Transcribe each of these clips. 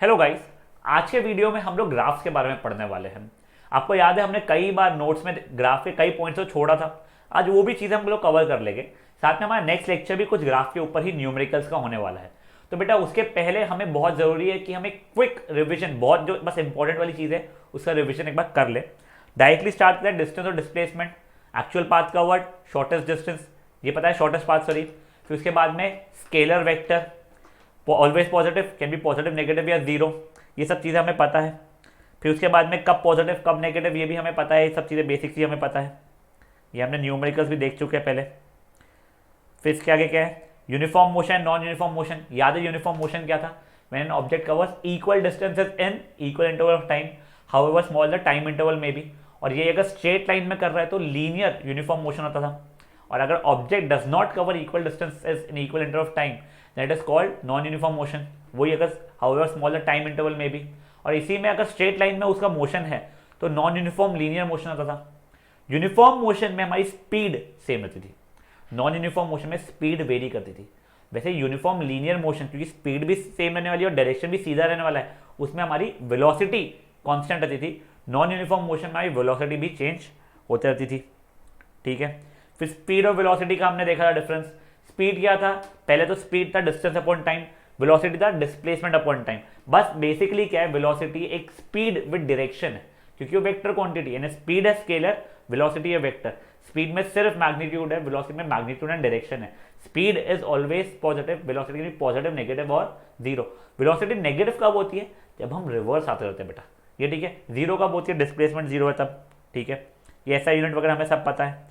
Hello guys, आज के video में हम लोग ग्राफ्स के बारे में पढ़ने वाले हैं। आपको याद है हमने कई बार नोट्स में ग्राफ के कई पॉइंट्स को छोड़ा था। आज वो भी चीज़ें हम लोग कवर कर लेंगे। साथ में हमारा नेक्स्ट लेक्चर भी कुछ ग्राफ के ऊपर ही न्यूमेरिकल्स का होने वाला है। तो बेटा उसके पहले हमें बहुत ज़रूरी है कि हमें क्विक रिविजन, बहुत जो बस इंपॉर्टेंट वाली चीज़ है उसका रिविजन एक बार कर ले। डायरेक्टली स्टार्ट करें डिस्टेंस और displacement, actual path covered, shortest distance, ये पता है शॉर्टेस्ट पाथ सॉरी। फिर उसके बाद में scalar vector, always positive, can be positive negative या जीरो, ये सब चीज़ें हमें पता है। फिर उसके बाद में कब पॉजिटिव कब नेगेटिव ये भी हमें पता है, ये सब चीज़ें बेसिक चीज़ हमें पता है। ये हमने न्यूमेरिकल्स भी देख चुके हैं पहले। फिर इसके आगे क्या है, uniform motion, non uniform motion. याद है यूनिफॉर्म मोशन क्या था? When an object covers equal distances in equal interval of time, however small the time interval में भी। और ये अगर स्ट्रेट लाइन में कर रहा है तो लीनियर यूनिफॉर्म मोशन होता था। और अगर object does not cover equal distances in equal interval of time, that is called non uniform motion. वही अगर however small the time interval में भी। और इसी में अगर स्ट्रेट लाइन में उसका मोशन है तो नॉन यूनिफॉर्म लीनियर मोशन होता था। यूनिफॉर्म मोशन में हमारी स्पीड सेम रहती थी, नॉन यूनिफॉर्म मोशन में स्पीड वेरी करती थी। वैसे यूनिफॉर्म लीनियर मोशन, क्योंकि स्पीड भी सेम रहने वाली है और डायरेक्शन भी सीधा रहने वाला है, उसमें हमारी वेलोसिटी कांस्टेंट रहती थी। नॉन यूनिफॉर्म मोशन में हमारी वेलोसिटी भी चेंज होती रहती थी। ठीक है, फिर स्पीड और वेलोसिटी का हमने देखा था डिफरेंस। स्पीड क्या था? पहले तो स्पीड था डिस्टेंस अपॉन टाइम, वेलोसिटी था डिस्प्लेसमेंट अपॉन टाइम। बस बेसिकली क्या है, वेलोसिटी एक स्पीड विद डायरेक्शन है, क्योंकि वो वेक्टर क्वांटिटी है। स्पीड है स्केलर, वेलोसिटी है वेक्टर। स्पीड में सिर्फ मैग्नीट्यूड है, वेलोसिटी में मैग्नीट्यूड एंड डायरेक्शन है। Speed is always positive, velocity positive, negative और जीरो। वेलोसिटी नेगेटिव कब होती है? जब हम रिवर्स आते रहते हैं बेटा, ये ठीक है। जीरो कब होती है? डिस्प्लेसमेंट जीरो है तब। ठीक है, ये ऐसा यूनिट वगैरह हमें सब पता है।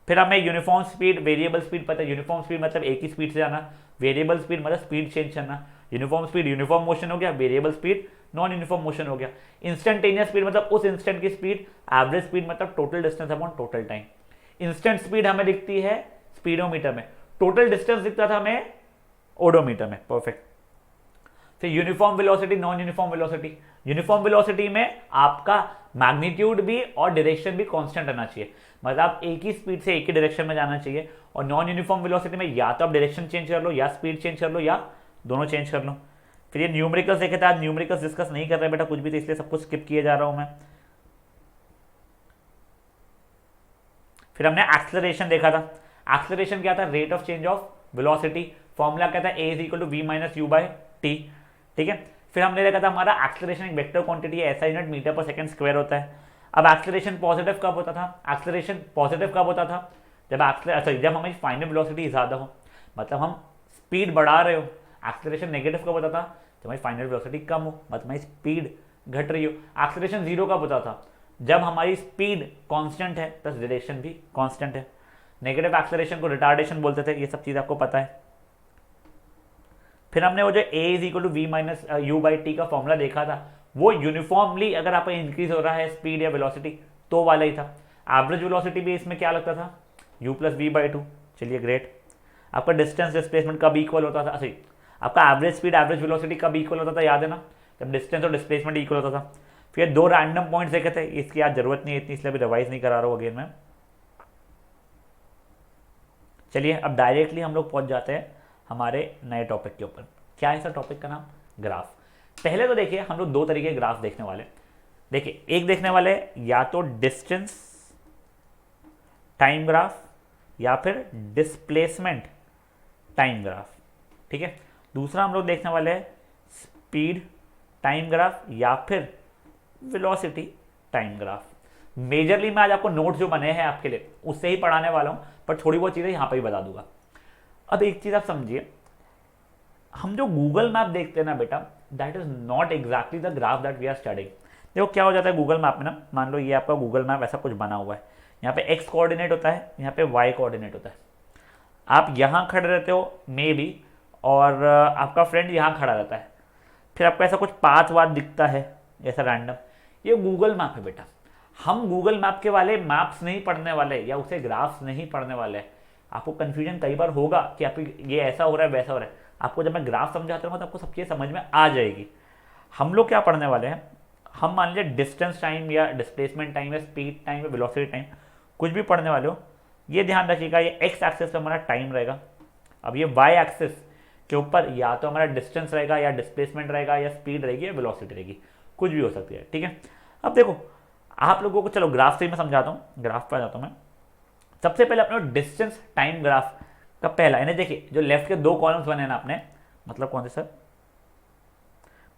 फिर हमें यूनिफॉर्म स्पीड, वेरिएबल स्पीड पता है। यूनिफॉर्म स्पीड मतलब एक ही स्पीड से जाना, वेरिएबल स्पीड मतलब स्पीड चेंज करना। यूनिफॉर्म स्पीड यूनिफॉर्म मोशन हो गया, variable speed non uniform motion हो गया। इंस्टेंटेनियस स्पीड मतलब उस इंस्टेंट की स्पीड, एवरेज स्पीड मतलब total distance upon total time. Instant speed हमें दिखती है स्पीडोमीटर में, टोटल डिस्टेंस दिखता था हमें ओडोमीटर में। परफेक्ट। फिर uniform velocity, non uniform velocity. Uniform velocity में आपका मैग्नीट्यूड भी और डायरेक्शन भी कांस्टेंट रहना चाहिए, मतलब आप एक ही स्पीड से एक ही डायरेक्शन में जाना चाहिए। और नॉन यूनिफॉर्म वेलोसिटी में या तो आप डायरेक्शन चेंज कर लो, या स्पीड चेंज कर लो, या दोनों चेंज कर लो। फिर ये न्यूमेरिकल्स देखे थे, आज न्यूमेरिकल्स डिस्कस नहीं कर रहे बेटा कुछ भी, तो इसलिए सब कुछ स्किप किए जा रहा हूं मैं। फिर हमने एक्सेलरेशन देखा था। एक्सेलरेशन क्या था? Rate of change of velocity. Formula क्या था? A is equal to v minus u by t. ठीक है, फिर हमने देखा था हमारा एक्सेलरेशन एक वेक्टर क्वांटिटी है, ऐसा यूनिट मीटर पर सेकंड स्क्वायर होता है। अब एक्सेलरेशन पॉजिटिव कब होता था? एक्सेलरेशन पॉजिटिव कब होता था? जब हमारी फाइनल वेलोसिटी ज़्यादा हो, मतलब हम स्पीड बढ़ा रहे हो। एक्सेलरेशन नेगेटिव कब होता था? जब हमारी फाइनल वेलोसिटी कम हो, मतलब हमारी स्पीड घट रही हो। एक्सेलरेशन जीरो कब होता था? जब हमारी स्पीड कांस्टेंट है प्लस डायरेक्शन भी कांस्टेंट है। नेगेटिव एक्सेलरेशन को रिटार्डेशन बोलते थे, ये सब चीज़ आपको पता है। फिर हमने वो जो a is equal to v minus u by t का फॉर्मूला देखा था, वो यूनिफॉर्मली अगर आपका इंक्रीज हो रहा है स्पीड या वेलोसिटी तो वाला ही था। एवरेज वेलोसिटी भी इसमें क्या लगता था? u plus v by two. चलिए ग्रेट। आपका डिस्टेंस डिस्प्लेसमेंट कब इक्वल होता था? सही, आपका एवरेज स्पीड एवरेज वेलोसिटी कब इक्वल होता था? याद है ना, जब डिस्टेंस और डिस्प्लेसमेंट इक्वल होता था। फिर दो रैंडम पॉइंट्स देखे थे, इसकी आज जरूरत नहीं है इतनी, इसलिए अभी रिवाइज नहीं करा रहा हूँ अगेन मैं। चलिए अब डायरेक्टली हम लोग पहुंच जाते हैं हमारे नए टॉपिक के ऊपर। क्या है सर टॉपिक का नाम? ग्राफ। पहले तो देखिए हम लोग दो तरीके के ग्राफ देखने वाले। देखिए एक देखने वाले या तो डिस्टेंस टाइम ग्राफ या फिर डिस्प्लेसमेंट टाइम ग्राफ। ठीक है, दूसरा हम लोग देखने वाले हैं स्पीड टाइम ग्राफ या फिर वेलोसिटी टाइम ग्राफ। मेजरली मैं आज आपको नोट्स जो बने हैं आपके लिए उससे ही पढ़ाने वाला हूं, पर थोड़ी बहुत चीज़ें यहाँ पे ही बता दूंगा। अब एक चीज़ आप समझिए, हम जो गूगल मैप देखते हैं ना बेटा, that is not exactly the graph that we are studying. देखो क्या हो जाता है गूगल मैप में ना, मान लो ये आपका गूगल मैप ऐसा कुछ बना हुआ है, यहाँ पे एक्स कोऑर्डिनेट होता है, यहाँ पे वाई कोऑर्डिनेट होता है। आप यहाँ खड़े रहते हो मे बी, और आपका फ्रेंड यहाँ खड़ा रहता है। फिर आपको ऐसा कुछ पाथ वाथ दिखता है ऐसा रैंडम, ये गूगल मैप है बेटा। हम गूगल मैप के वाले मैप्स नहीं पढ़ने वाले या उसे ग्राफ्स नहीं पढ़ने वाले। आपको कंफ्यूजन कई बार होगा कि आप ये ऐसा हो रहा है वैसा हो रहा है। आपको जब मैं ग्राफ समझाता रहूँगा तो आपको सब चीज़ समझ में आ जाएगी। हम लोग क्या पढ़ने वाले हैं, हम मान लीजिए डिस्टेंस टाइम या डिस्प्लेसमेंट टाइम या स्पीड टाइम या वेलोसिटी टाइम कुछ भी पढ़ने वाले हो, ये ध्यान रखिएगा ये एक्स एक्सिस पे हमारा टाइम रहेगा। अब ये वाई एक्सिस के ऊपर या तो हमारा डिस्टेंस रहेगा या डिस्प्लेसमेंट रहेगा या स्पीड रहेगी या वेलोसिटी रहेगी, कुछ भी हो सकती है। ठीक है, अब देखो आप लोगों को, चलो ग्राफ से ही मैं समझाता हूँ, ग्राफ पर जाता हूँ मैं। सबसे पहले अपने डिस्टेंस टाइम ग्राफ का पहला, यानी देखिए जो लेफ्ट के दो कॉलम्स बने ना अपने, मतलब कौन से सर,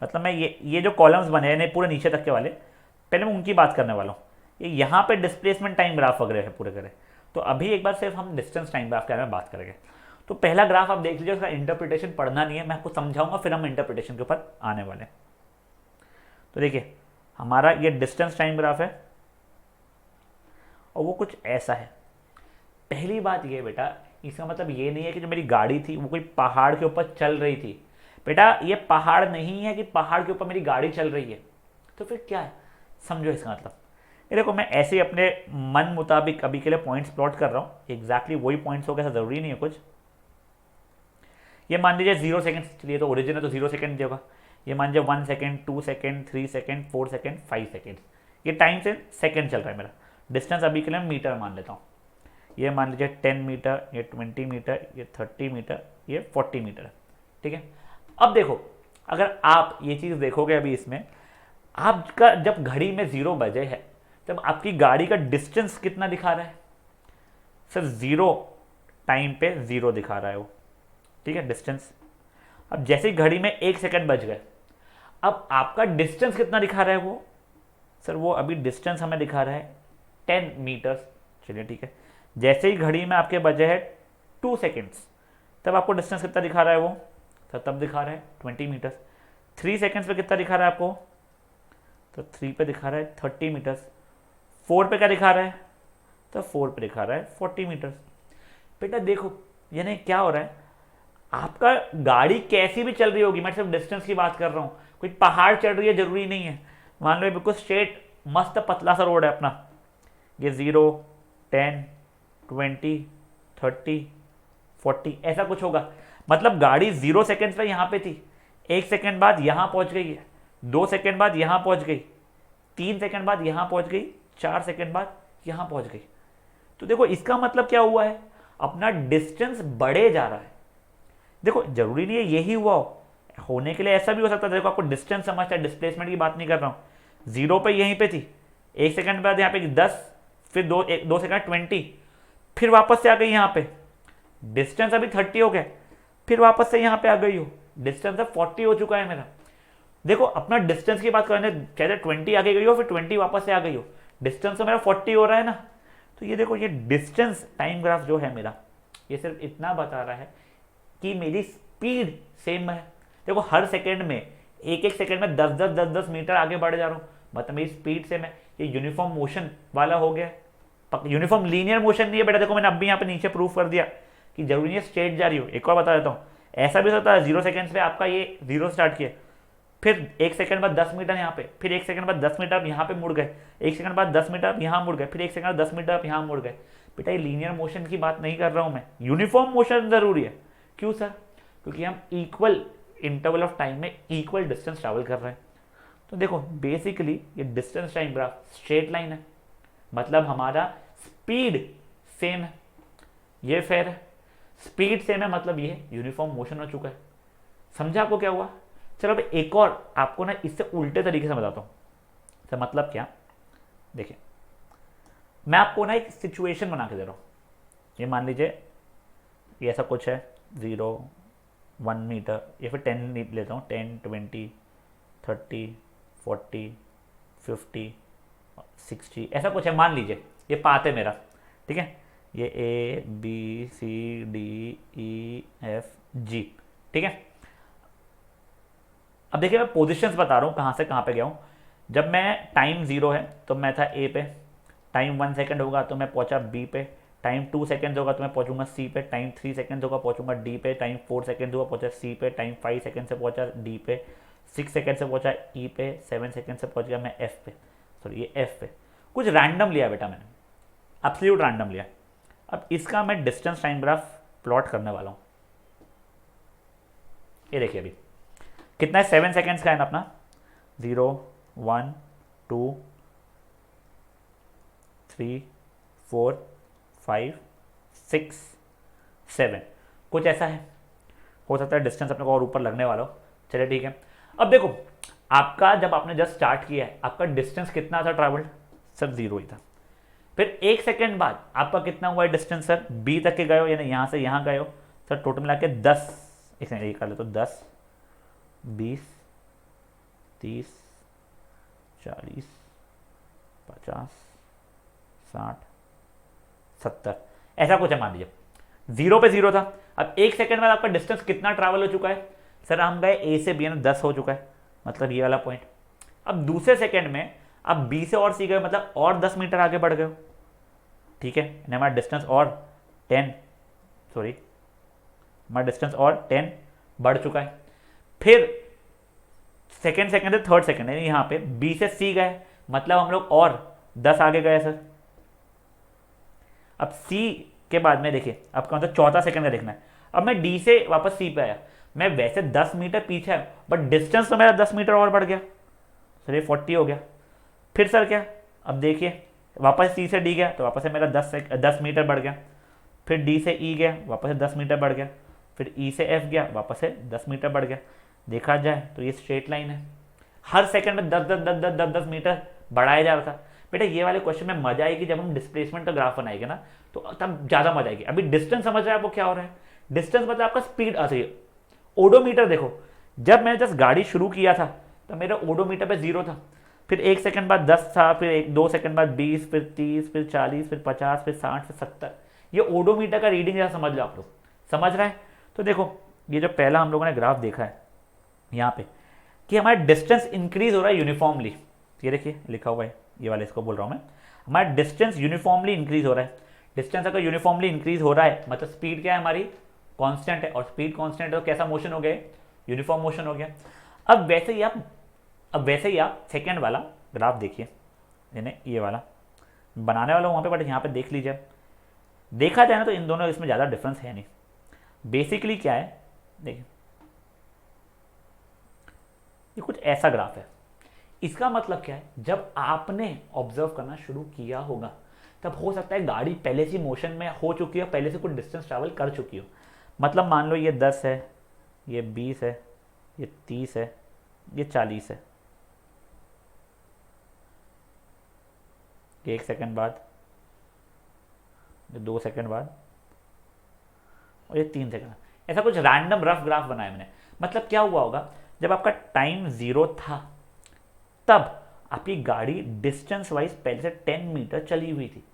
मतलब मैं ये जो कॉलम्स बने हैं पूरे नीचे तक के वाले, पहले मैं उनकी बात करने वाला हूँ। ये यहाँ पे डिस्प्लेसमेंट टाइम ग्राफ वगैरह है पूरे करे। तो अभी एक बार सिर्फ हम डिस्टेंस टाइम ग्राफ के बारे में बात करेंगे। तो पहला ग्राफ आप देख लीजिए, उसका इंटरप्रिटेशन पढ़ना नहीं है, मैं आपको समझाऊंगा, फिर हम इंटरप्रिटेशन के ऊपर आने वाले। तो देखिए हमारा ये डिस्टेंस टाइम ग्राफ है और वो कुछ ऐसा है। पहली बात ये बेटा, इसका मतलब ये नहीं है कि जो मेरी गाड़ी थी वो कोई पहाड़ के ऊपर चल रही थी। बेटा ये पहाड़ नहीं है कि पहाड़ के ऊपर मेरी गाड़ी चल रही है, तो फिर क्या है, समझो इसका मतलब। ये देखो मैं ऐसे ही अपने मन मुताबिक अभी के लिए पॉइंट्स प्लॉट कर रहा हूँ, एग्जैक्टली वही पॉइंट्स हो, ऐसा जरूरी नहीं है कुछ। ये मान लीजिए 0 सेकंड, चलिए तो ओरिजिन है तो 0 सेकंड होगा। ये मान लीजिए 1 second, 2 second, 3 second, 4 second, 5 second, ये टाइम से सेकंड चल रहा है मेरा। डिस्टेंस अभी के लिए मीटर मान लेता हूँ। ये मान लीजिए 10 मीटर, ये 20 मीटर, ये 30 मीटर, ये 40 मीटर। ठीक है, अब देखो अगर आप ये चीज़ देखोगे अभी इसमें, आपका जब घड़ी में 0 बजे है तब आपकी गाड़ी का डिस्टेंस कितना दिखा रहा है सर, 0 टाइम पे 0 दिखा रहा है वो। ठीक है, डिस्टेंस। अब जैसे ही घड़ी में 1 सेकंड बज गए, अब आपका डिस्टेंस कितना दिखा रहा है वो सर, वो अभी डिस्टेंस हमें दिखा रहा है 10 मीटर्स। चलिए ठीक है, जैसे ही घड़ी में आपके बजे है 2 सेकेंड्स, तब आपको डिस्टेंस कितना दिखा रहा है वो तो तब दिखा रहा है 20 मीटर्स। 3 सेकेंड्स पे कितना दिखा रहा है आपको, तो 3 पे दिखा रहा है 30 मीटर्स। 4 पे क्या दिखा रहा है, तो 4 पे दिखा रहा है 40 मीटर्स। बेटा देखो यानी क्या हो रहा है, आपका गाड़ी कैसी भी चल रही होगी, मैं सिर्फ डिस्टेंस की बात कर रहा हूँ, कोई पहाड़ चढ़ रही है जरूरी नहीं है। मान लो बिल्कुल स्ट्रेट मस्त पतला सा रोड है अपना, ये 0, 10, 20, 30, 40 ऐसा कुछ होगा। मतलब गाड़ी 0 सेकेंड पे यहाँ पे थी, 1 सेकेंड बाद यहाँ पहुँच गई है, 2 सेकेंड बाद यहाँ पहुँच गई, 3 सेकेंड बाद यहाँ पहुँच गई, 4 सेकेंड बाद यहाँ पहुँच गई। तो देखो इसका मतलब क्या हुआ है, अपना डिस्टेंस बढ़े जा रहा है। देखो जरूरी नहीं है यही हुआ होने के लिए, ऐसा भी हो सकता है। देखो आपको डिस्टेंस समझता है, डिस्प्लेसमेंट की बात नहीं कर रहा हूँ। 0 पे यहीं पे थी, 1 सेकंड बाद यहाँ पे 10, फिर 2 सेकंड 20, फिर वापस से आ गई यहाँ पे, डिस्टेंस अभी 30 हो गया, फिर वापस से यहाँ पे आ गई हो, डिस्टेंस अब 40 हो चुका है मेरा। देखो अपना डिस्टेंस की बात करें, चाहे 20 आगे गई हो फिर 20 वापस से आ गई हो, डिस्टेंस तो मेरा 40 हो रहा है ना। तो ये देखो ये डिस्टेंस टाइम ग्राफ जो है मेरा, ये सिर्फ इतना बता रहा है कि मेरी स्पीड सेम है। देखो हर सेकेंड में एक सेकेंड में 10 मीटर आगे बढ़ जा रहा हूँ, मतलब मेरी स्पीड सेम है। ये यूनिफॉर्म मोशन वाला हो गया, यूनिफॉर्म लीनियर मोशन नहीं है बेटा। देखो मैंने अभी यहाँ पे नीचे प्रूफ कर दिया कि जरूरी नहीं है स्ट्रेट जा रही हो। एक और बता देता हूँ, ऐसा भी हो सकता है 0 सेकेंड्स पे आपका ये 0 स्टार्ट किया, फिर 1 सेकंड बाद 10 मीटर यहाँ पे, फिर 1 सेकंड बाद 10 मीटर आप यहाँ पे मुड़ गए, 1 सेकंड बाद 10 मीटर आप यहाँ मुड़ गए, फिर 1 सेकंड बाद 10 मीटर आप यहाँ मुड़ गए। बेटा ये लीनियर मोशन की बात नहीं कर रहा हूँ मैं, यूनिफॉर्म मोशन जरूरी है। क्यों सर, क्योंकि हम इक्वल इंटरवल ऑफ टाइम में इक्वल डिस्टेंस ट्रैवल कर रहे हैं। तो देखो बेसिकली ये distance time graph straight line है, मतलब हमारा स्पीड सेम है, ये फेयर है। स्पीड सेम है मतलब ये यूनिफॉर्म मोशन हो चुका है। समझा आपको क्या हुआ। चलो अब एक और आपको ना इससे उल्टे तरीके से बताता हूँ। तो मतलब क्या, देखिए मैं आपको ना एक सिचुएशन बना के दे रहा हूँ। ये मान लीजिए ये ऐसा कुछ है, 0, 1 मीटर, या फिर 10 लेता हूँ, 10, 20, 30, 40, 50, 60 ऐसा कुछ है। मान लीजिए ये पाथ है मेरा, ठीक है, ये A B C D E F G, ठीक है। अब देखिए मैं पोजीशंस बता रहा हूँ कहाँ से कहाँ पे गया हूँ। जब मैं टाइम 0 है तो मैं था A पे, टाइम 1 सेकेंड होगा तो मैं पहुँचा B पे, टाइम 2 सेकेंड होगा तो मैं पहुँचूंगा C पे, टाइम 3 सेकेंड होगा पहुँचूंगा D पे, टाइम 4 सेकेंड होगा पहुँचा C पे, टाइम 5 सेकेंड से पहुँचा D पे, 6 सेकेंड से पहुँचा E पे, 7 सेकेंड से पहुँच गया मैं F पे, सॉरी ये F पे। कुछ रैंडम लिया बेटा मैंने, एब्सोल्यूट रैंडम लिया। अब इसका मैं डिस्टेंस टाइम ग्राफ प्लॉट करने वाला हूँ। ये देखिए अभी कितना है, 7 सेकेंड्स का है ना अपना, 0, 1, 2, 3, 4, 5, 6, 7 कुछ ऐसा है। हो सकता है डिस्टेंस अपने को और ऊपर लगने वाला हो। चलिए ठीक है। अब देखो आपका जब आपने जस्ट स्टार्ट किया है आपका डिस्टेंस कितना था ट्रैवल्ड सर 0 ही था। फिर 1 सेकेंड बाद आपका कितना हुआ डिस्टेंस सर बी तक के गए हो, यानी यहाँ से यहाँ गए हो सर टोटल मिला के 10, एक कर ले तो 10 20 30 40 50 60 70 ऐसा कुछ है मान लीजिए। 0 पे 0 था। अब 1 सेकेंड बाद आपका डिस्टेंस कितना ट्रैवल हो चुका है सर, हम गए ए से बी, 10 हो चुका है, मतलब ये वाला पॉइंट। अब दूसरे सेकेंड में आप बी से और सी गए, मतलब और 10 मीटर आगे बढ़ गए हो, ठीक है, हमारा डिस्टेंस और 10 बढ़ चुका है। फिर सेकेंड से थर्ड सेकेंड यानी यहाँ पे बी से सी गए, मतलब हम लोग और 10 आगे गए सर। अब सी के बाद में देखिए आपका मतलब चौथा सेकंड का देखना है। अब मैं डी से वापस सी पे आया, मैं वैसे 10 मीटर पीछे है बट डिस्टेंस तो मेरा 10 मीटर और बढ़ गया सर, ये 40 हो गया। फिर सर क्या, अब देखिए वापस सी से डी गया तो वापस से मेरा 10 मीटर बढ़ गया। फिर डी से ई गया वापस से 10 मीटर बढ़ गया। फिर ई से एफ गया वापस से 10 मीटर बढ़ गया। देखा जाए तो ये स्ट्रेट लाइन है, हर सेकंड में 10 मीटर बढ़ाया जा रहा था। बेटा ये वाले क्वेश्चन में मजा आएगी जब हम डिस्प्लेसमेंट का ग्राफ बनाएंगे ना, तो तब ज़्यादा मजा आएगी। अभी डिस्टेंस समझ रहे हैं आपको क्या हो रहा है, डिस्टेंस मतलब आपका स्पीड आ रही है। ओडोमीटर देखो, जब मैंने जस्ट गाड़ी शुरू किया था तो मेरा ओडोमीटर पे 0 था, फिर 1 सेकंड बाद 10 था, फिर 2 सेकंड बाद 20, फिर 30, फिर 40, फिर 50, फिर 60, फिर 70। ये ओडोमीटर का रीडिंग जैसा समझ लो आप लोग, समझ रहे हैं। तो देखो ये जो पहला हम लोगों ने ग्राफ देखा है यहाँ पे कि हमारा डिस्टेंस इंक्रीज हो रहा है यूनिफॉर्मली, ये देखिए लिखा हुआ है, ये वाले इसको बोल रहा हूँ मैं, हमारा डिस्टेंस यूनिफॉर्मली इंक्रीज हो रहा है। डिस्टेंस अगर यूनिफॉर्मली इंक्रीज हो रहा है मतलब स्पीड क्या है हमारी, कांस्टेंट है, और स्पीड कांस्टेंट है तो कैसा मोशन हो गया, यूनिफॉर्म मोशन हो गया। अब वैसे ही आप सेकेंड वाला ग्राफ देखिए, यानी ये वाला बनाने वाला वहाँ पे, बट यहाँ पे देख लीजिए, देखा जाए ना तो इन दोनों इसमें ज़्यादा डिफरेंस है नहीं। बेसिकली क्या है देखिए, ये कुछ ऐसा ग्राफ है। इसका मतलब क्या है, जब आपने ऑब्जर्व करना शुरू किया होगा तब हो सकता है गाड़ी पहले से मोशन में हो चुकी हो, पहले से कुछ डिस्टेंस ट्रैवल कर चुकी हो। मतलब मान लो ये 10 है, ये 20 है, ये 30 है, ये 40 है, 1 सेकंड बाद, ये 2 सेकंड बाद, और ये 3 सेकंड। ऐसा कुछ रैंडम रफ ग्राफ बनाया मैंने। मतलब क्या हुआ होगा, जब आपका टाइम 0 था तब आपकी गाड़ी डिस्टेंस वाइज पहले से 10 मीटर चली हुई थी।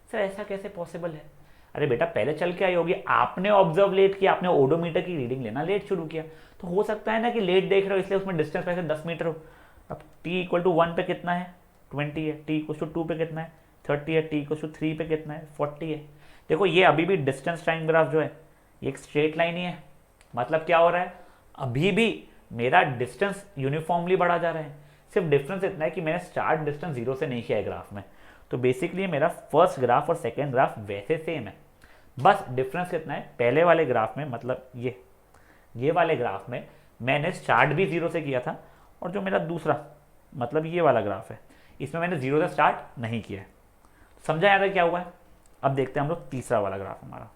सर ऐसा कैसे पॉसिबल है, अरे बेटा पहले चल के आई होगी, आपने ऑब्जर्व लेट किया, आपने ओडोमीटर की रीडिंग लेना लेट शुरू किया, तो हो सकता है ना कि लेट देख रहे हो इसलिए उसमें डिस्टेंस वैसे 10 मीटर हो। अब t = 1 पे कितना है, 20 है, t = 2 पे कितना है, 30 है, t = 3 पे कितना है, 40 है। देखो ये अभी भी डिस्टेंस टाइम ग्राफ जो है ये एक स्ट्रेट लाइन ही है। मतलब क्या हो रहा है, अभी भी मेरा डिस्टेंस यूनिफॉर्मली बढ़ा जा रहा है, सिर्फ डिफरेंस इतना है कि मैंने स्टार्ट डिस्टेंस 0 से नहीं किया है ग्राफ में। तो बेसिकली मेरा फर्स्ट ग्राफ और सेकेंड ग्राफ वैसे सेम है, बस डिफरेंस कितना है, पहले वाले ग्राफ में मतलब ये वाले ग्राफ में मैंने स्टार्ट भी 0 से किया था, और जो मेरा दूसरा मतलब ये वाला ग्राफ है इसमें मैंने 0 से स्टार्ट नहीं किया है। समझा यार क्या हुआ है। अब देखते हैं हम लोग तीसरा वाला ग्राफ हमारा,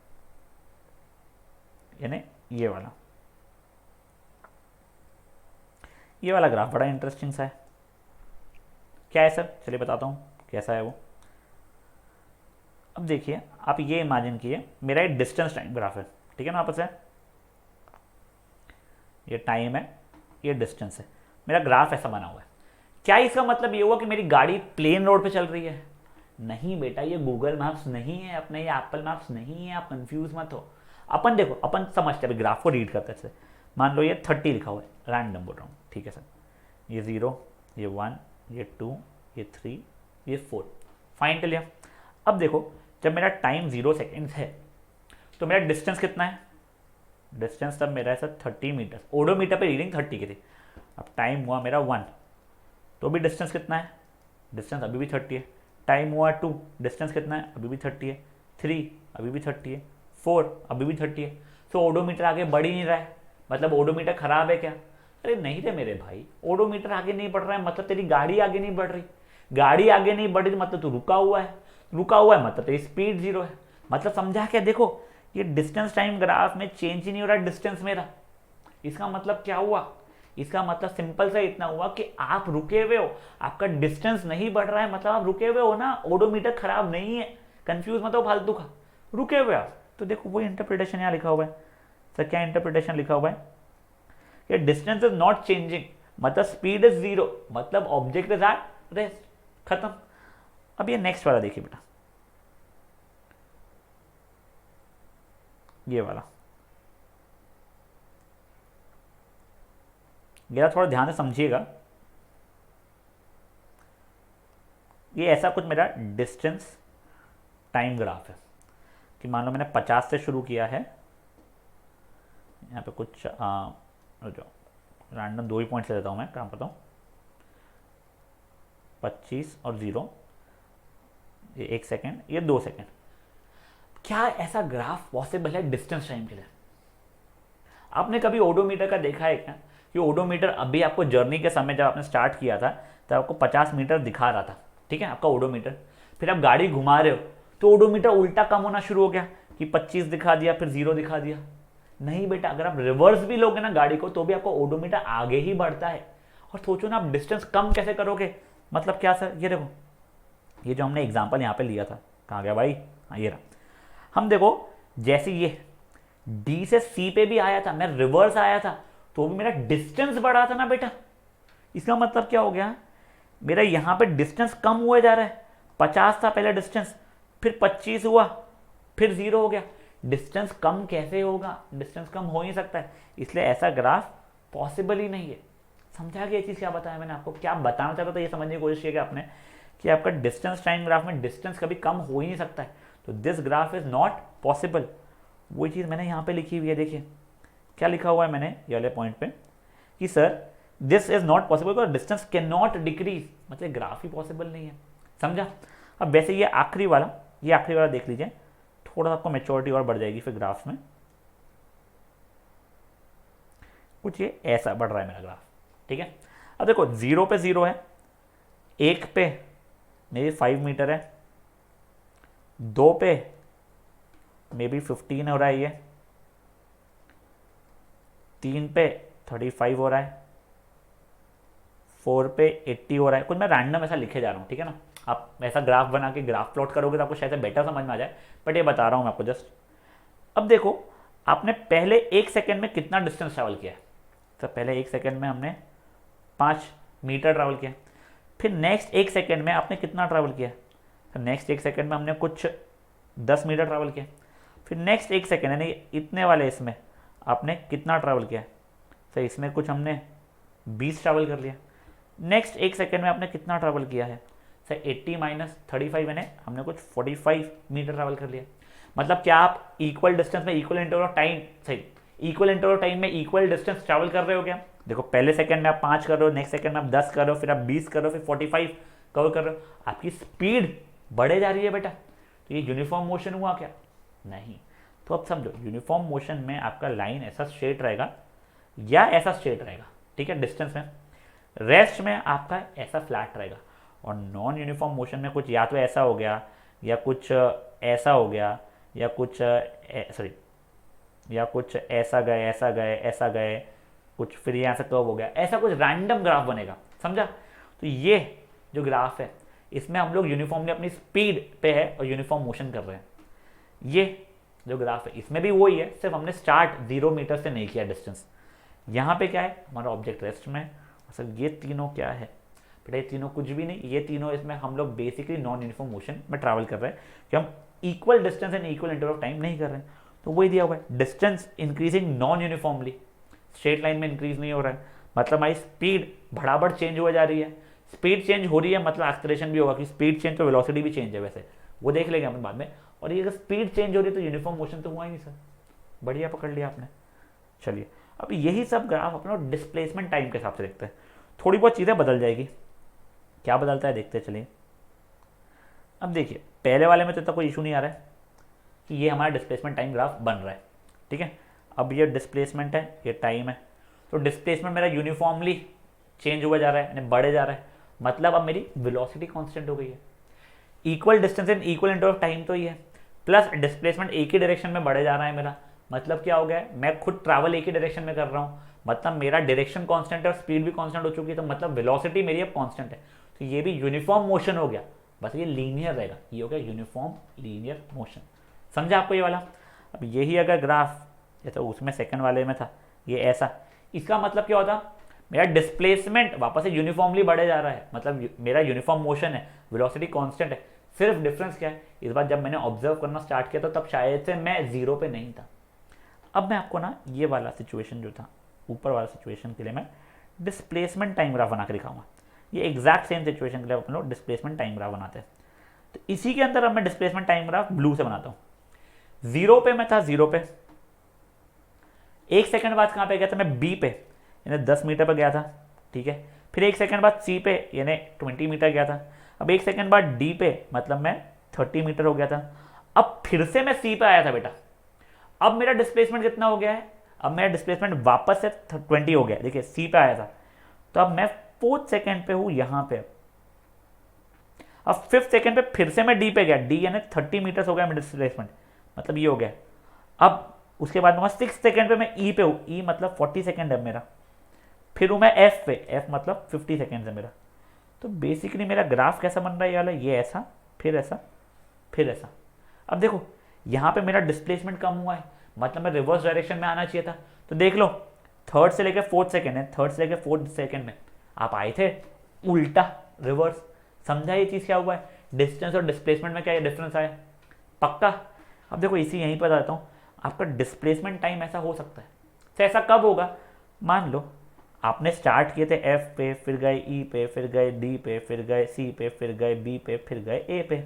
यानी ये वाला ग्राफ बड़ा इंटरेस्टिंग सा है। क्या है सर, चलिए बताता हूँ कैसा है वो। अब देखिए आप ये इमेजिन किए मेरा एक डिस्टेंस टाइम ग्राफ है, ठीक है ना, आपस है ये टाइम है, ये डिस्टेंस है, मेरा ग्राफ ऐसा बना हुआ है। क्या इसका मतलब ये हुआ कि मेरी गाड़ी प्लेन रोड पे चल रही है? नहीं बेटा, ये गूगल मैप्स नहीं है अपना, ये एप्पल मैप्स नहीं है, आप कंफ्यूज मत हो। अपन देखो, अपन समझते हैं, ग्राफ को रीड करते हैं। मान लो ये 30 लिखा हुआ है, रैंडम बोल रहा हूँ, ठीक है सर, ये 0, ये 1, ये 2, ये 3, ये 4, फाइन कर लिया। अब देखो जब मेरा टाइम 0 सेकेंड्स है तो मेरा डिस्टेंस कितना है, डिस्टेंस तब मेरा है सर 30 मीटर, ओडोमीटर पे रीडिंग 30 की थी। अब टाइम हुआ मेरा 1 तो भी डिस्टेंस कितना है, डिस्टेंस अभी भी 30 है। टाइम हुआ 2, डिस्टेंस कितना है, अभी भी 30 है। 3 अभी भी 30 है। 4 अभी भी 30 है। तो ओडोमीटर आगे बढ़ ही नहीं रहा है, मतलब ओडोमीटर खराब है क्या? अरे नहीं रे मेरे भाई, ओडोमीटर आगे नहीं बढ़ रहा है मतलब तेरी गाड़ी आगे नहीं बढ़ रही, गाड़ी आगे नहीं बढ़ रही मतलब तू रुका हुआ है, रुका हुआ है मतलब तेरी स्पीड 0 है। मतलब समझा क्या, देखो ये डिस्टेंस टाइम ग्राफ में चेंज ही नहीं हो रहा डिस्टेंस मेरा, इसका मतलब क्या हुआ? इसका मतलब सिंपल सा इतना हुआ कि आप रुके हुए हो, आपका डिस्टेंस नहीं बढ़ रहा है, मतलब आप रुके हुए हो ना, ओडोमीटर खराब नहीं है, कंफ्यूज मत हो फालतू का, रुके हुए आप। तो देखो वही इंटरप्रिटेशन यहाँ लिखा हुआ है। सर क्या इंटरप्रिटेशन लिखा हुआ है कि डिस्टेंस इज नॉट चेंजिंग, मतलब स्पीड इज जीरो, मतलब ऑब्जेक्ट इज एट रेस्ट, खत्म। अब ये नेक्स्ट वाला देखिए बेटा, ये वाला, ये थोड़ा ध्यान से समझिएगा। ये ऐसा कुछ मेरा डिस्टेंस टाइम ग्राफ है कि मान लो मैंने 50 से शुरू किया है, यहाँ पे कुछ जो रैंडम 2 ही पॉइंट्स ले लेता हूँ मैं, काम करता हूँ, 25 और 0, ये 1 सेकेंड, ये 2 सेकेंड। क्या ऐसा ग्राफ पॉसिबल है डिस्टेंस टाइम के लिए? आपने कभी ओडोमीटर का देखा है क्या कि ओडोमीटर अभी आपको जर्नी के समय जब आपने स्टार्ट किया था तब आपको 50 मीटर दिखा रहा था, ठीक है, आपका ओडोमीटर। फिर आप गाड़ी घुमा रहे हो तो ओडोमीटर उल्टा कम होना शुरू हो गया कि 25 दिखा दिया, फिर 0 दिखा दिया। नहीं बेटा, अगर आप रिवर्स भी लोगे ना गाड़ी को तो भी आपको ओडोमीटर आगे ही बढ़ता है। और सोचो ना, आप डिस्टेंस कम कैसे करोगे? मतलब क्या सर? ये देखो, ये जो हमने एग्जाम्पल यहाँ पे लिया था, कहाँ गया भाई? हाँ ये रहा। हम देखो, जैसे ये डी से सी पे भी आया था, मैं रिवर्स आया था तो भी मेरा डिस्टेंस बढ़ा था ना बेटा। इसका मतलब क्या हो गया? मेरा यहाँ पे डिस्टेंस कम हुआ जा रहा है। 50 था पहले डिस्टेंस, फिर 25 हुआ, फिर 0 हो गया। डिस्टेंस कम कैसे होगा? डिस्टेंस कम हो ही सकता है, इसलिए ऐसा ग्राफ पॉसिबल ही नहीं है। समझा कि ये चीज़ क्या बताया मैंने आपको? क्या बताना चाहता था ये समझने की कोशिश किया आपने कि आपका डिस्टेंस टाइम ग्राफ में डिस्टेंस कभी कम हो ही नहीं सकता है, तो this graph is not possible. वही चीज़ मैंने यहाँ पे लिखी हुई है, देखिए क्या लिखा हुआ है मैंने ये वाले पॉइंट पे कि sir this is not possible because distance can not decrease, मतलब ग्राफ ही पॉसिबल नहीं है। समझा? अब वैसे ये आखिरी वाला देख लीजिए, थोड़ा आपको मैच्योरिटी और बढ़ जाएगी फिर ग्राफ में। कुछ ये ऐसा बढ़ रहा है मेरा ग्राफ, ठीक है। अब देखो 0 पे 0 है, 1 पे मे बी 5 मीटर है, 2 पे मे बी 15 हो रहा है, ये 3 पे 35 हो रहा है, 4 पे 80 हो रहा है। कुछ मैं रैंडम ऐसा लिखे जा रहा हूँ, ठीक है ना। आप ऐसा ग्राफ बना के ग्राफ प्लॉट करोगे तो आपको शायद बेटर समझ में आ जाए, बट ये बता रहा हूँ मैं आपको जस्ट। अब देखो, आपने पहले 1 सेकेंड में कितना डिस्टेंस ट्रैवल किया है? तो पहले 1 सेकेंड में हमने 5 मीटर ट्रैवल किया। फिर नेक्स्ट 1 सेकेंड में आपने कितना ट्रैवल किया? तो नेक्स्ट 1 सेकेंड में हमने कुछ 10 मीटर ट्रैवल किया। फिर नेक्स्ट 1 सेकेंड यानी इतने वाले इसमें आपने कितना ट्रैवल किया? तो इसमें कुछ हमने 20 ट्रैवल कर लिया। नेक्स्ट 1 सेकेंड में आपने कितना ट्रैवल किया है? सर 80 माइनस 35 यानी हमने कुछ 45 मीटर ट्रैवल कर लिया। मतलब क्या आप इक्वल डिस्टेंस में इक्वल इंटरवल ऑफ टाइम, सही, इक्वल इंटरवल ऑफ टाइम में इक्वल डिस्टेंस ट्रैवल कर रहे हो क्या? देखो पहले सेकंड में आप 5 कर रहे हो, नेक्स्ट सेकंड में आप 10 कर रहे हो, फिर आप 20 कर रहे हो, फिर 45 कवर कर रहे हो, आपकी स्पीड बढ़े जा रही है बेटा। तो ये यूनिफॉर्म मोशन हुआ क्या? नहीं। तो अब समझो, यूनिफॉर्म मोशन में आपका लाइन ऐसा स्ट्रेट रहेगा या ऐसा स्ट्रेट रहेगा, ठीक है, डिस्टेंस में। रेस्ट में आपका ऐसा फ्लैट रहेगा। और नॉन यूनिफॉर्म मोशन में कुछ या तो ऐसा हो गया या कुछ ऐसा हो गया या कुछ सॉरी या कुछ ऐसा गए ऐसा गए ऐसा गए, कुछ फिर यहाँ से कर्व हो गया, ऐसा कुछ रैंडम ग्राफ बनेगा। समझा? तो ये जो ग्राफ है इसमें हम लोग यूनिफॉर्मली अपनी स्पीड पे है और यूनिफॉर्म मोशन कर रहे हैं। ये जो ग्राफ है इसमें भी वही है, सिर्फ हमने स्टार्ट 0 मीटर से नहीं किया डिस्टेंस। यहाँ पे क्या है? हमारा ऑब्जेक्ट रेस्ट में। सर ये तीनों क्या है बेटा? ये तीनों कुछ भी नहीं, ये तीनों इसमें हम लोग बेसिकली नॉन यूनिफॉर्म मोशन में ट्रैवल कर रहे हैं कि हम equal distance and equal interval of time नहीं कर रहे हैं। तो वही दिया हुआ है, distance increasing non uniformly, straight line में इंक्रीज नहीं हो रहा है, मतलब हमारी स्पीड बराबर चेंज हो जा रही है। स्पीड चेंज हो रही है मतलब एक्सेलरेशन भी होगा, कि स्पीड चेंज तो वेलोसिटी भी चेंज है, वैसे वो देख लेंगे अपन बाद में। और ये अगर स्पीड चेंज हो रही है तो यूनिफॉर्म मोशन तो हुआ ही नहीं सर। बढ़िया पकड़ लिया आपने। चलिए, अब यही सब ग्राफ अपना डिस्प्लेसमेंट टाइम के हिसाब से देखते हैं। थोड़ी बहुत चीज़ें बदल जाएगी, क्या बदलता है देखते चलिए। अब देखिए, पहले वाले में तो इतना कोई इशू नहीं आ रहा है कि ये हमारा डिस्प्लेसमेंट टाइम ग्राफ बन रहा है, ठीक है। अब ये डिस्प्लेसमेंट है, ये टाइम है, तो डिस्प्लेसमेंट मेरा यूनिफॉर्मली चेंज हुआ जा रहा है, यानी बढ़े जा रहा है, मतलब अब मेरी वेलोसिटी कांस्टेंट हो गई है। Equal distance and equal interval of time तो ही है, प्लस डिस्प्लेसमेंट एक ही डायरेक्शन में बढ़े जा रहा है मेरा, मतलब क्या हो गया? मैं खुद ट्रैवल एक ही डायरेक्शन में कर रहा हूँ, मतलब मेरा डायरेक्शन कांस्टेंट है और स्पीड भी कांस्टेंट हो चुकी है, तो मतलब वेलोसिटी मेरी अब कांस्टेंट है, तो ये भी यूनिफॉर्म मोशन हो गया, बस ये लीनियर रहेगा, ये हो गया यूनिफॉर्म लीनियर मोशन। समझा आपको ये वाला? अब यही अगर ग्राफ जैसे उसमें सेकंड वाले में था ये ऐसा, इसका मतलब क्या होता, मेरा डिस्प्लेसमेंट वापस से यूनिफॉर्मली बढ़े जा रहा है, मतलब मेरा यूनिफॉर्म मोशन है, वेलोसिटी कांस्टेंट है, सिर्फ डिफरेंस क्या है, इस बार जब मैंने ऑब्जर्व करना स्टार्ट किया तो तब शायद से मैं जीरो पे नहीं था। अब मैं आपको ना ये वाला सिचुएशन जो था, ऊपर वाला सिचुएशन के लिए मैं डिस्प्लेसमेंट टाइम ग्राफ बना के दिखाऊंगा। ये एग्जैक्ट सेम सिचुएशन के लिए अपन लोग डिस्प्लेसमेंट टाइम ग्राफ बनाते हैं। तो इसी के अंदर अब मैं डिस्प्लेसमेंट टाइम ग्राफ ब्लू से बनाता हूँ। जीरो पे मैं था, जीरो पे, एक सेकंड बाद कहाँ पे गया था मैं, बी पे, यानी 10 मीटर पर गया था, ठीक है। फिर एक सेकंड बाद सी पे, यानी 20 मीटर गया था। अब एक सेकंड बाद डी पे, मतलब मैं 30 मीटर हो गया था। अब फिर से मैं सी पे आया था बेटा, अब मेरा डिस्प्लेसमेंट कितना हो गया है, अब मेरा डिस्प्लेसमेंट वापस से 20 हो गया। देखिए सी पे आया था, तो अब मैं 4th सेकंड पे हूँ यहाँ पे। अब 5th सेकंड पे फिर से मैं डी पे गया, डी यानी 30 मीटर हो गया मेरा डिस्प्लेसमेंट, मतलब ये हो गया। अब उसके बाद 6th सेकंड पे मैं ई पे हूँ, ई मतलब 40 सेकंड है मेरा। फिर हूँ मैं एफ पे, एफ मतलब 50 सेकंड है मेरा। तो बेसिकली मेरा ग्राफ कैसा बन रहा है ये वाला, ये ऐसा, फिर ऐसा, फिर ऐसा। अब देखो यहाँ पे मेरा डिस्प्लेसमेंट कम हुआ है, मतलब मैं रिवर्स डायरेक्शन में आना चाहिए था। तो देख लो 3rd से लेकर 4th सेकंड है, 3rd से लेकर 4th सेकंड में आप आए थे उल्टा, रिवर्स। समझा ये चीज़ क्या हुआ है, डिस्टेंस और डिस्प्लेसमेंट में क्या डिफरेंस आया, पक्का। अब देखो इसी यहीं पर बताता हूँ, आपका डिस्प्लेसमेंट टाइम ऐसा हो सकता है। तो ऐसा कब होगा, मान लो आपने स्टार्ट किए थे एफ पे, फिर गए ई पे, फिर गए डी पे, फिर गए सी पे, फिर गए बी पे, फिर गए ए पे।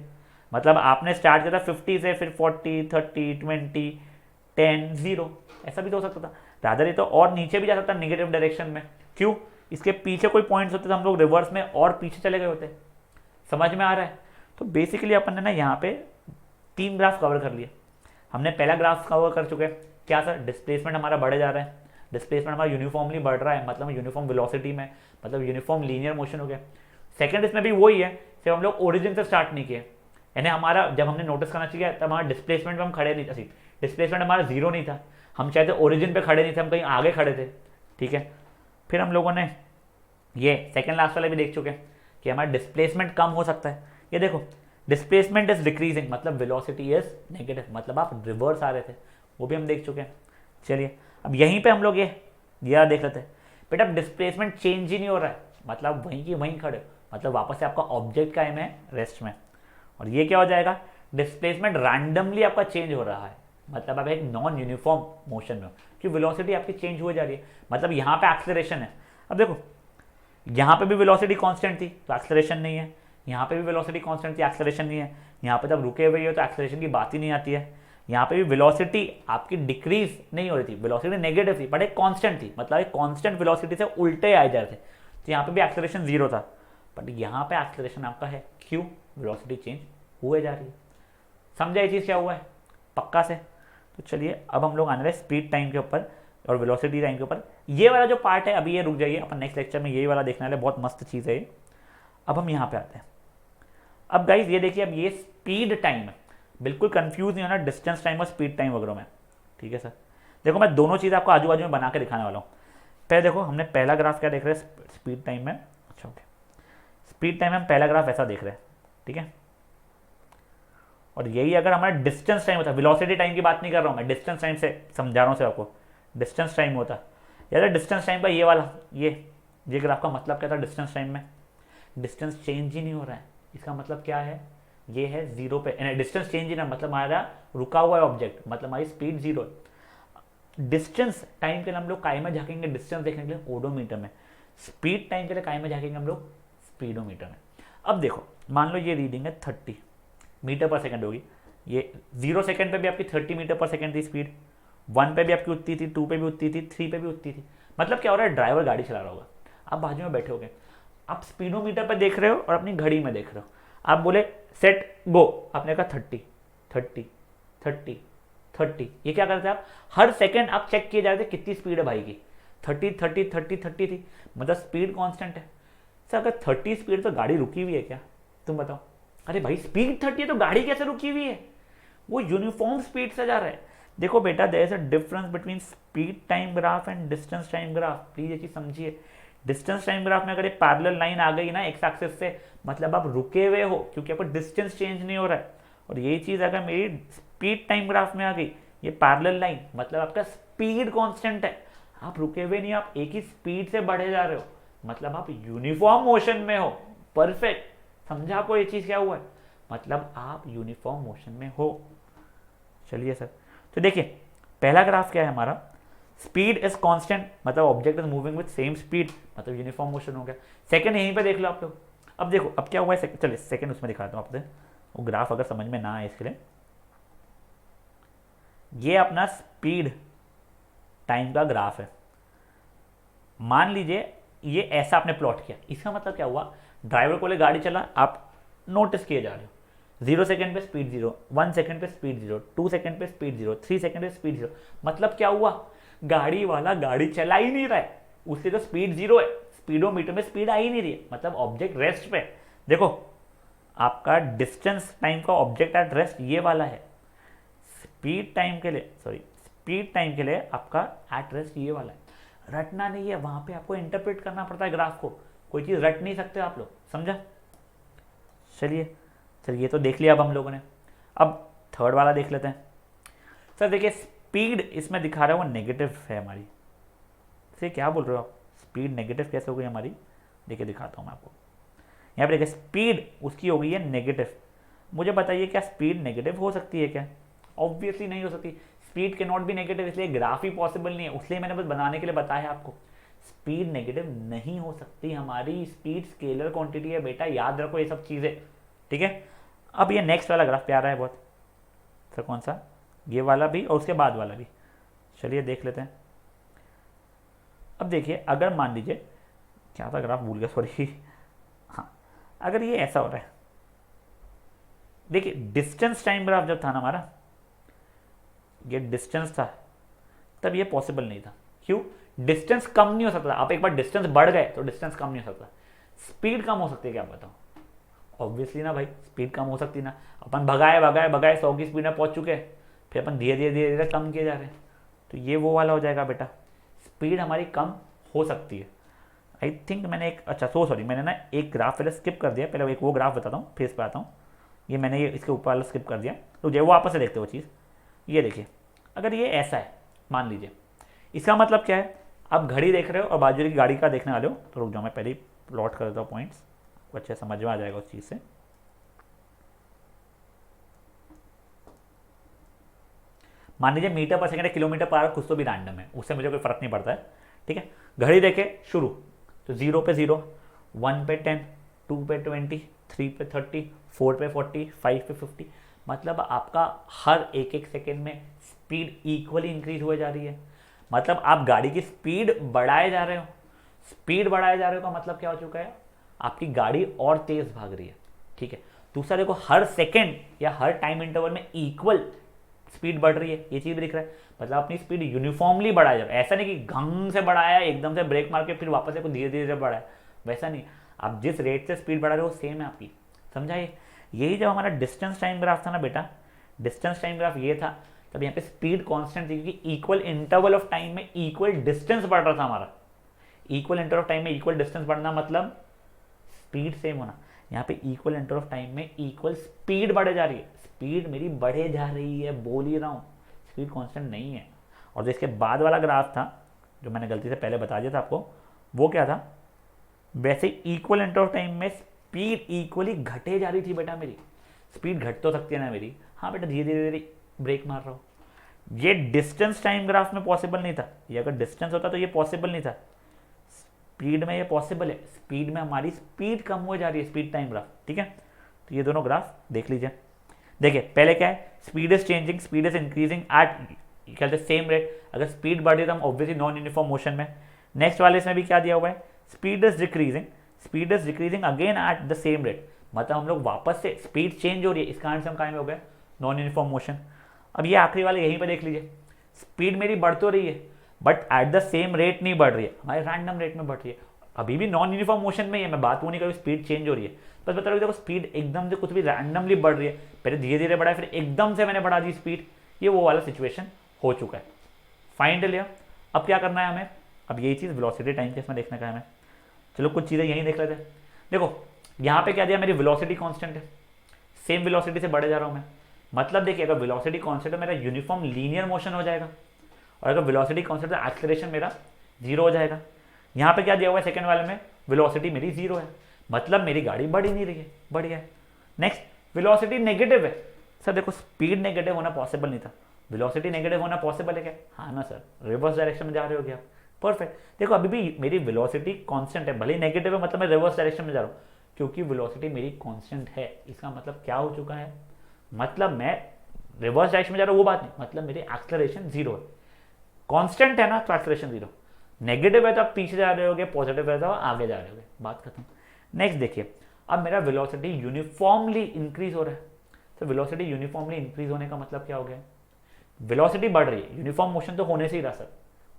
मतलब आपने स्टार्ट किया था 50 से, फिर 40, 30, 20, 10, 0, ऐसा भी तो हो सकता था। रादर ये तो और नीचे भी जा सकता नेगेटिव डायरेक्शन में, क्यों, इसके पीछे कोई पॉइंट्स होते तो हम लोग रिवर्स में और पीछे चले गए होते। समझ में आ रहा है? तो बेसिकली अपन ने ना यहाँ पे 3 ग्राफ कवर कर लिए। हमने पहला ग्राफ कवर कर चुके हैं, क्या सर, डिस्प्लेसमेंट हमारा बढ़े जा रहा है, डिस्प्लेसमेंट हमारा यूनिफॉर्मली बढ़ रहा है, मतलब यूनिफॉर्म वेलोसिटी में, मतलब यूनिफॉर्म लीनियर मोशन हो गया। सेकंड इसमें भी वही है, सिर्फ हम लोग ओरिजिन से स्टार्ट नहीं किए, यानी हमारा जब हमने नोटिस करना चाहिए तब हमारा डिस्प्लेसमेंट पे हम खड़े नहीं थे, डिस्प्लेसमेंट हमारा जीरो नहीं था, हम चाहते ओरिजिन पे खड़े नहीं थे, हम कहीं आगे खड़े थे, ठीक है। फिर हम लोगों ने ये सेकंड लास्ट वाला भी देख चुके हैं कि हमारा डिस्प्लेसमेंट कम हो सकता है। ये देखो डिस्प्लेसमेंट इज डिक्रीजिंग, मतलब वेलोसिटी इज नेगेटिव, मतलब आप रिवर्स आ रहे थे, वो भी हम देख चुके हैं। चलिए अब यहीं पे हम लोग ये देख लेते हैं, बेटा डिस्प्लेसमेंट चेंज ही नहीं हो रहा है, मतलब वहीं की वहीं खड़े, मतलब वापस से आपका ऑब्जेक्ट का एम है रेस्ट में। और ये क्या हो जाएगा, डिस्प्लेसमेंट रैंडमली आपका चेंज हो रहा है, मतलब आप एक नॉन यूनिफॉर्म मोशन में हो, कि वेलोसिटी आपकी चेंज हो जा रही है। मतलब यहाँ पे एक्सेलरेशन है, अब देखो यहाँ पे भी वेलोसिटी कांस्टेंट थी तो एक्सेलरेशन नहीं है, यहाँ पे भी वेलोसिटी कांस्टेंट थी, एक्सेलरेशन नहीं है, यहाँ पे जब रुके हुए हो तो एक्सेलरेशन की बात ही नहीं आती है। यहाँ पे भी वेलोसिटी आपकी डिक्रीज नहीं हो रही थी, वेलोसिटी नेगेटिव थी बट एक कांस्टेंट थी, मतलब एक कांस्टेंट वेलोसिटी से उल्टे आए जा रहे थे। तो यहाँ पे भी एक्सेलरेशन जीरो था, बट यहाँ पे एक्सेलरेशन आपका है, क्यों, वेलोसिटी चेंज हुए जा रही है। समझा ये चीज़ क्या हुआ है, पक्का से? तो चलिए अब हम लोग आने वाले स्पीड टाइम के ऊपर और वेलोसिटी टाइम के ऊपर। ये वाला जो पार्ट है अभी ये रुक जाइए, अपन नेक्स्ट लेक्चर में यही वाला देखने वाले, बहुत मस्त चीज़ है ये। अब हम यहाँ पे आते हैं। अब गाइज ये देखिए, अब ये स्पीड टाइम है, बिल्कुल कंफ्यूज नहीं होना डिस्टेंस टाइम और स्पीड टाइम वगैरह में, ठीक है सर। देखो मैं दोनों चीज़ आपको आजू बाजू में बना के दिखाने वाला हूँ। पहले देखो हमने पहला ग्राफ क्या देख रहे हैं स्पीड टाइम में, अच्छा ओके, स्पीड टाइम में हम पहला ग्राफ ऐसा देख रहे हैं, ठीक है। और यही अगर हमारा डिस्टेंस टाइम होता, वेलोसिटी टाइम की बात नहीं कर रहा हूँ मैं, डिस्टेंस टाइम से समझा रहा हूँ से आपको, डिस्टेंस टाइम होता यार, डिस्टेंस टाइम का ये वाला ये ग्राफ का मतलब क्या था, डिस्टेंस टाइम में डिस्टेंस चेंज ही नहीं हो रहा है, इसका मतलब क्या है, ये है जीरो पे, डिस्टेंस चेंज ही ना, मतलब हमारा रुका हुआ है ऑब्जेक्ट, मतलब हमारी स्पीड जीरो है। डिस्टेंस टाइम के लिए हम लोग काय में झाकेंगे, डिस्टेंस देखने के लिए ओडोमीटर में, स्पीड टाइम के लिए काय में झाकेंगे हम लोग, स्पीडोमीटर में। अब देखो मान लो ये रीडिंग है 30 मीटर पर सेकंड होगी, ये 0 सेकंड पे भी आपकी 30 मीटर पर सेकंड थी स्पीड, 1 पे भी आपकी उतनी थी, 2 पे भी उतनी थी, 3 पे भी उतनी थी। मतलब क्या हो रहा है, ड्राइवर गाड़ी चला रहा होगा, आप बाजू में बैठे होगे, आप स्पीडोमीटर पर देख रहे हो और अपनी घड़ी में देख रहे हो, आप बोले सेट गो, आपने कहा 30 30 30 30, ये क्या करते हैं आप, हर सेकंड आप चेक किए जा रहे थे कितनी स्पीड है भाई की, 30 30 30 30 थी, मतलब स्पीड कांस्टेंट है। सर अगर 30 स्पीड तो गाड़ी रुकी हुई है क्या, तुम बताओ। अरे भाई स्पीड 30 है तो गाड़ी कैसे रुकी हुई है, वो यूनिफॉर्म स्पीड से जा रहा है, देखो बेटा, there is a difference between speed time graph and distance time graph, please ये चीज समझिए। डिस्टेंस टाइम ग्राफ में अगर एक पैरेलल लाइन आ गई ना एक्स एक्सिस से, मतलब आप रुके हुए हो क्योंकि आपका डिस्टेंस चेंज नहीं हो रहा है। और यही चीज अगर मेरी स्पीड टाइम ग्राफ में आ गई, ये पैरेलल लाइन, मतलब आपका स्पीड कांस्टेंट है, आप रुके हुए नहीं, आप एक ही स्पीड से बढ़े जा रहे हो, मतलब आप यूनिफॉर्म मोशन में हो। परफेक्ट, समझा आपको ये चीज क्या हुआ है, मतलब आप यूनिफॉर्म मोशन में हो। चलिए सर, तो देखिए पहला ग्राफ क्या है हमारा, स्पीड इज कांस्टेंट, मतलब object is moving with same speed, मतलब यूनिफॉर्म मोशन हो गया। सेकंड यहीं पे देख लो आप लोग। अब देखो अब क्या हुआ है, चलिए सेकंड उसमें दिखाता हूँ आपसे, वो ग्राफ अगर समझ में ना आए इसके लिए। ये अपना स्पीड टाइम का ग्राफ है, मान लीजिए ये ऐसा आपने प्लॉट किया, इसका मतलब क्या हुआ, ड्राइवर को ले गाड़ी चला, आप नोटिस किए जा रहे हो, 0 सेकंड पे स्पीड 0, 1 सेकंड पे स्पीड 0, 2 सेकंड पे स्पीड 0, 3 सेकंड पे स्पीड 0, मतलब क्या हुआ, गाड़ी वाला गाड़ी चला ही नहीं रहा है, उससे जो स्पीड 0 है, स्पीडोमीटर में स्पीड आ ही नहीं रही है, मतलब ऑब्जेक्ट रेस्ट पे। देखो आपका डिस्टेंस टाइम का ऑब्जेक्ट एट रेस्ट ये वाला है, स्पीड टाइम के लिए, सॉरी स्पीड टाइम के लिए आपका एट रेस्ट ये वाला है। रटना नहीं है, वहां पे आपको इंटरप्रेट करना पड़ता है ग्राफ को, कोई चीज रट नहीं सकते आप लोग, समझा। चलिए ये तो देख लिया अब हम लोगों ने। अब थर्ड वाला देख लेते हैं। सर देखिए स्पीड इसमें दिखा रहा है वो नेगेटिव है हमारी, से क्या बोल रहे हो आप, स्पीड नेगेटिव कैसे हो गई हमारी, देखिए दिखाता हूँ मैं आपको। यहाँ पे देखिए स्पीड उसकी हो गई है नेगेटिव, मुझे बताइए क्या स्पीड नेगेटिव हो सकती है क्या, ऑब्वियसली नहीं हो सकती, स्पीड के नॉट भी नेगेटिव, इसलिए ग्राफ ही पॉसिबल नहीं है, इसलिए मैंने बस बनाने के लिए बताया आपको। स्पीड नेगेटिव नहीं हो सकती, हमारी स्पीड स्केलर क्वांटिटी है बेटा, याद रखो ये सब चीज़ें, ठीक है। अब ये नेक्स्ट वाला ग्राफ प्यारा है बहुत, सर कौन सा, ये वाला भी और उसके बाद वाला भी, चलिए देख लेते हैं। अब देखिए अगर मान लीजिए, क्या था ग्राफ भूल गया सॉरी, हाँ अगर ये ऐसा हो रहा है, देखिए डिस्टेंस टाइम ग्राफ जब था ना हमारा, ये डिस्टेंस था, तब ये पॉसिबल नहीं था, क्यों, डिस्टेंस कम नहीं हो सकता, आप एक बार डिस्टेंस बढ़ गए तो डिस्टेंस कम नहीं हो सकता, स्पीड कम हो सकती है क्या बताओ, ऑब्वियसली ना भाई, स्पीड कम हो सकती ना, अपन भगाए भगाए भगाए 100 की स्पीड में पहुंच चुके हैं, फिर अपन धीरे धीरे धीरे धीरे कम किए जा रहे हैं, तो ये वो वाला हो जाएगा बेटा, स्पीड हमारी कम हो सकती है। आई थिंक मैंने एक, अच्छा सॉरी मैंने ना एक ग्राफ पहले स्किप कर दिया, पहले एक वो ग्राफ बताता हूँ फिर इस पर आता हूँ, ये मैंने ये इसके ऊपर वाला स्किप कर दिया, तो जो वो आपस से देखते हो चीज़, ये देखिए अगर ये ऐसा है मान लीजिए, इसका मतलब क्या है, आप घड़ी देख रहे हो और बाजू की गाड़ी का देखने वाले हो, तो रुक जाओ मैं पहले ही प्लॉट कर देता हूँ पॉइंट्स, अच्छे समझ में आ जाएगा उस चीज़ से। मान लीजिए मीटर पर सेकंड किलोमीटर पर आवर, कुछ तो भी रैंडम है, उससे मुझे कोई फर्क नहीं पड़ता है, ठीक है। घड़ी देखे शुरू, तो 0 पे 0, 1 पे 10, 2 पे 20, 3 पे 30, 4 पे 40, 5 पे 50, मतलब आपका हर एक सेकेंड में स्पीड इक्वली इंक्रीज हुए जा रही है, मतलब आप गाड़ी की स्पीड बढ़ाए जा रहे हो, स्पीड बढ़ाए जा रहे हो का मतलब क्या हो चुका है, आपकी गाड़ी और तेज भाग रही है, ठीक है। दूसरा देखो हर सेकेंड या हर टाइम इंटरवल में इक्वल स्पीड बढ़ रही है, ये चीज भी दिख रहा है, मतलब अपनी स्पीड यूनिफॉर्मली बढ़ाया जा रहा है, ऐसा नहीं कि घंग से बढ़ाया एकदम से ब्रेक मार के फिर वापस से धीरे धीरे बढ़ाया, वैसा नहीं, आप जिस रेट से स्पीड बढ़ा रहे हो सेम है आपकी, समझाइए। यही जब हमारा डिस्टेंस टाइम ग्राफ था ना बेटा, डिस्टेंस टाइम ग्राफ ये था, तब यहाँ पे स्पीड कांस्टेंट थी, क्योंकि इक्वल इंटरवल ऑफ टाइम में इक्वल डिस्टेंस बढ़ रहा था हमारा, इक्वल इंटरवल ऑफ टाइम में इक्वल डिस्टेंस बढ़ना मतलब स्पीड सेम होना, यहाँ पे इक्वल इंटरवल ऑफ टाइम में इक्वल स्पीड बढ़े जा रही है, स्पीड मेरी बढ़े जा रही है, बोल ही रहा हूँ, स्पीड कांस्टेंट नहीं है। और जो इसके बाद वाला ग्राफ था, जो मैंने गलती से पहले बता दिया था आपको, वो क्या था, वैसे इक्वल इंटरवल ऑफ टाइम में स्पीड इक्वली घटे जा रही थी बेटा, मेरी स्पीड घट तो सकती है ना मेरी, हाँ बेटा धीरे धीरे धीरे ब्रेक मार रहा हूँ, ये डिस्टेंस टाइम ग्राफ में पॉसिबल नहीं था, ये अगर डिस्टेंस होता तो ये पॉसिबल नहीं था, स्पीड में ये पॉसिबल है, स्पीड में हमारी स्पीड कम हो जा रही है, स्पीड टाइम ग्राफ, ठीक है। तो ये दोनों ग्राफ देख लीजिए, देखिए पहले क्या है, speed is changing, speed is increasing at क्या कहते हैं सेम रेट, अगर स्पीड बढ़ रही है तो हम ऑब्वियसली नॉन यूनिफॉर्म मोशन में। नेक्स्ट वाले इसमें भी क्या दिया हुआ है, speed is decreasing, speed is decreasing again at the same rate, मतलब हम लोग वापस से स्पीड चेंज हो रही है, इस कारण से हम कायम हो गए नॉन यूनिफॉर्म मोशन। अब ये आखिरी वाले यहीं पर देख लीजिए, स्पीड मेरी बढ़ तो रही है but at the same rate नहीं बढ़ रही है, हमारे रैंडम रेट में बढ़ रही है, अभी भी नॉन यूनिफॉर्म मोशन में ही है, मैं बात वो नहीं कर रही स्पीड चेंज हो रही है, बस बता रहा हूँ देखो स्पीड एकदम से कुछ भी रैंडमली बढ़ रही है, पहले धीरे धीरे बढ़ा है फिर एकदम से मैंने बढ़ा दी स्पीड, ये वो वाला सिचुएशन हो चुका है, फाइंड लिया। अब क्या करना है हमें, अब यही चीज़ वेलोसिटी टाइम केस में देखने का है हमें। चलो कुछ चीज़ें यहीं देख लेते हैं। देखो यहाँ पे क्या दिया, मेरी वेलोसिटी कांस्टेंट है, सेम वेलोसिटी से बढ़े जा रहा हूँ मैं, मतलब देखिए अगर वेलोसिटी कांस्टेंट है मेरा यूनिफॉर्म लीनियर मोशन हो जाएगा, और अगर वेलोसिटी कांस्टेंट है एक्सेलरेशन मेरा जीरो हो जाएगा। यहाँ पे क्या दिया हुआ है सेकंड वाले में, वेलोसिटी मेरी जीरो है, मतलब मेरी गाड़ी बढ़ ही नहीं रही है, बढ़ गया है। नेक्स्ट वेलोसिटी नेगेटिव है, सर देखो स्पीड नेगेटिव होना पॉसिबल नहीं था, वेलोसिटी नेगेटिव होना पॉसिबल है क्या, हाँ ना सर, रिवर्स डायरेक्शन में जा रहे हो क्या, परफेक्ट। देखो अभी भी मेरी वेलोसिटी कांस्टेंट है, भले ही नेगेटिव है, मतलब मैं रिवर्स डायरेक्शन में जा रहा हूँ, क्योंकि वेलोसिटी मेरी कांस्टेंट है। इसका मतलब क्या हो चुका है, मतलब मैं रिवर्स डायरेक्शन में जा रहा हूँ वो बात नहीं, मतलब मेरी एक्सेलरेशन जीरो है, कांस्टेंट है ना तो एक्सेलरेशन जीरो, नेगेटिव है तो आप पीछे जा रहे होगे, पॉजिटिव है तो आगे जा रहे होगे, बात खत्म। नेक्स्ट देखिए, अब मेरा वेलोसिटी यूनिफॉर्मली इंक्रीज हो रहा है, तो वेलोसिटी यूनिफॉर्मली इंक्रीज होने का मतलब क्या हो गया, वेलोसिटी बढ़ रही है, यूनिफॉर्म मोशन तो होने से ही रहा सर,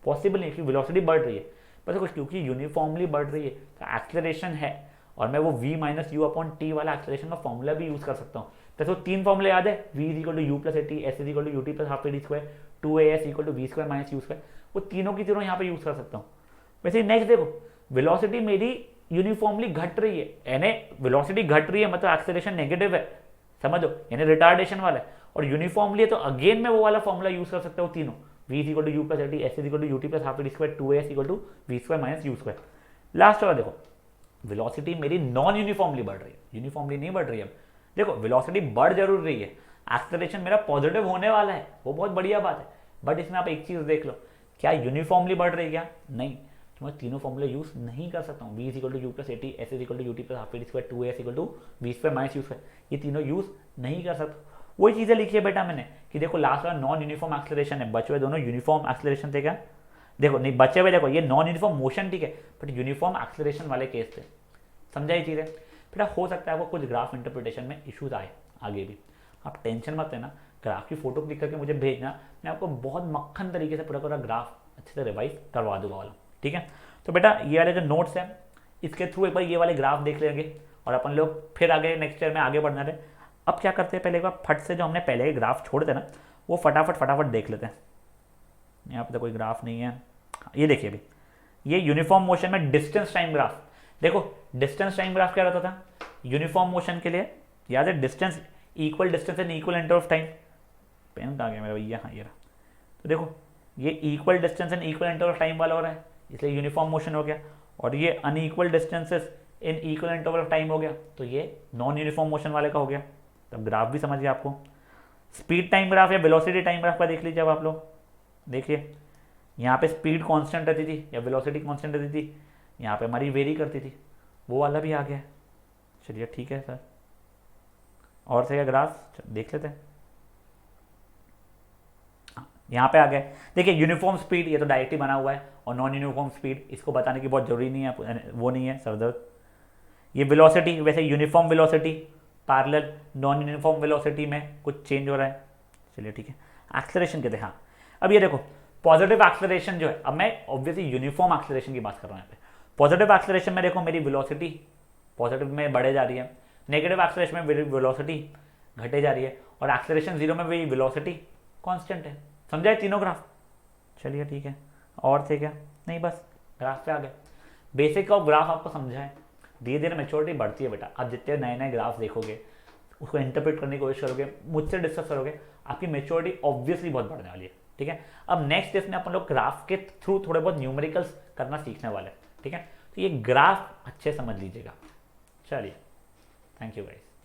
पॉसिबल नहीं कि वेलोसिटी बढ़ रही है, बस कुछ क्योंकि यूनिफॉर्मली बढ़ रही है तो एक्सेलरेशन है, और मैं वो v minus u upon t वाला एक्सेलरेशन का फॉर्मूला भी यूज कर सकता हूँ। तो तीन फॉर्मूले याद है, v is equal to u plus a t, s is equal to u t plus half a t square, 2as equal to v square minus u square, वो तीनों की तीनों यहाँ पे यूज कर सकता हूँ। वैसे नेक्स्ट देखो, वेलोसिटी मेरी यूनिफॉर्मली घट रही है, यानी वेलोसिटी घट रही है मतलब एक्सेलरेशन नेगेटिव है, समझो, यानी रिटार्डेशन वाला है, और यूनिफॉर्मली है तो अगेन मैं वो वाला फॉर्मूला यूज कर सकता हूँ तीनों, v is equal to u plus a t, s is equal to u t plus half a t square, 2as equal to v square minus u square. Last वाला देखो, velocity मेरी non uniformly बढ़ रही है, uniformly नहीं बढ़ रही है। देखो वेलोसिटी बढ़ जरूर रही है, एक्सेलरेशन मेरा पॉजिटिव होने वाला है, वो बहुत बढ़िया बात है, बट इसमें आप एक चीज देख लो, क्या यूनिफॉर्मली बढ़ रही है क्या, नहीं, तो मैं तीनों फॉर्मूले यूज नहीं कर सकता हूँ, v is equal to u plus a t, s is equal to u t plus half a t square, 2as equal to v square minus u square, ये तीनों यूज नहीं कर सकता। वही चीजें लिखी है बेटा मैंने कि देखो लास्ट वाला नॉन यूनिफॉर्म एक्सेलरेशन है, बचे हुए दोनों यूनिफॉर्म एक्सेलरेशन थे क्या, देखो नहीं बचे हुए, देखो ये नॉन यूनिफॉर्म मोशन ठीक है, बट यूनिफॉर्म एक्सेलरेशन वाले केस थे, समझा ये चीज़ है। बेटा हो सकता है आपको कुछ ग्राफ इंटरप्रिटेशन में इश्यूज आए आगे भी, आप टेंशन मत लेना, ग्राफ की फोटो क्लिक करके मुझे भेजना, मैं आपको बहुत मक्खन तरीके से पूरा ग्राफ अच्छे से रिवाइज करवा दूंगा वाला, ठीक है। तो बेटा ये वाले जो नोट्स हैं इसके थ्रू एक बार ये वाले ग्राफ देख लेंगे, और अपन लोग फिर आगे नेक्स्ट ईयर में आगे बढ़ना रहे। अब क्या करते हैं, पहले एक बार फट से जो हमने पहले के ग्राफ छोड़ दे ना, वो फटाफट देख लेते हैं। यहाँ पे तो कोई ग्राफ नहीं है, ये देखिए अभी, ये यूनिफॉर्म मोशन में डिस्टेंस टाइम ग्राफ, देखो डिस्टेंस टाइम ग्राफ क्या रहता था यूनिफॉर्म मोशन के लिए, याद है, distance equal distance and equal interval of time, pen कहाँ गया मेरा भैया, हाँ ये रहा। तो देखो ये equal distance and equal interval of time वाला हो रहा है, इसलिए यूनिफॉर्म मोशन हो गया, और ये unequal distances in equal interval of time हो गया, तो ये नॉन यूनिफॉर्म मोशन वाले का हो गया। तब ग्राफ भी समझिए आपको, स्पीड टाइम ग्राफ या वेलोसिटी टाइम ग्राफ का देख लीजिए अब आप लोग, देखिए यहाँ पे स्पीड कांस्टेंट रहती थी या वेलोसिटी कांस्टेंट रहती थी, यहाँ पे हमारी वेरी करती थी, वो वाला भी आ गया। चलिए ठीक है सर, और से क्या ग्राफ देख लेते हैं, यहाँ पे आ गए। देखिए यूनिफॉर्म स्पीड ये तो डायरेक्टली बना हुआ है, और नॉन यूनिफॉर्म स्पीड इसको बताने की बहुत जरूरी नहीं है, वो नहीं है सरदर्द। ये वेलोसिटी, वैसे uniform velocity parallel non uniform velocity में कुछ चेंज हो रहा है, चलिए ठीक है। एक्सेलरेशन कहते हैं, हाँ अब ये देखो पॉजिटिव एक्सेलरेशन जो है, अब मैं ऑब्वियसली यूनिफॉर्म एक्सेलरेशन की बात कर रहा हूँ यहाँ पे। पॉजिटिव एक्सेलरेशन में देखो मेरी वेलोसिटी पॉजिटिव में बढ़े जा रही है, नेगेटिव एक्सेलरेशन में मेरी वेलोसिटी घटे जा रही है, और एक्सेलरेशन जीरो में मेरी वेलोसिटी कांस्टेंट है, समझा है तीनों ग्राफ। चलिए ठीक है, और थे क्या, नहीं बस ग्राफ पे आ गए। बेसिक ऑफ ग्राफ आपको समझा है, धीरे धीरे मेच्योरिटी बढ़ती है बेटा, आप जितने नए नए ग्राफ देखोगे उसको इंटरप्रेट करने की कोशिश करोगे, मुझसे डिस्कस करोगे, आपकी मेच्योरिटी ऑब्वियसली बहुत बढ़ने वाली है, ठीक है। अब नेक्स्ट स्टेप में अपन लोग ग्राफ के थ्रू थोड़े बहुत न्यूमेरिकल्स करना सीखने वाले हैं, ठीक है। तो ये ग्राफ अच्छे समझ लीजिएगा। चलिए, थैंक यू गाइस।